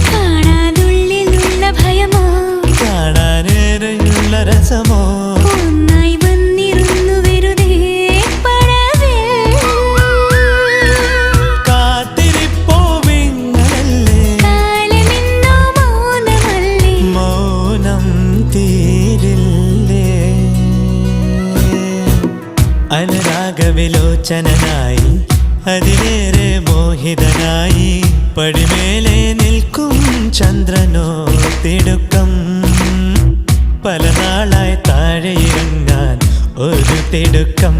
കാണാനുള്ളിലുള്ള ഭയമോ കാണാനേറെയുള്ള രസമോ ഒന്നായി വന്നിരുന്നു വെറുതെ പടവിൽ കാത്തിരിപ്പോ വിങ്ങലല്ലേ കാലമിന്നോ മൗനമല്ലേ മൗനം തീരില്ലേ അനുരാഗവിലോചനായി അതിലേറെ മോഹിതനായി പടിമേലെ നിൽക്കും ചന്ദ്രനോ തിടുക്കം പല നാളായി താഴെ ഇറങ്ങാൻ ഒരു തിടുക്കം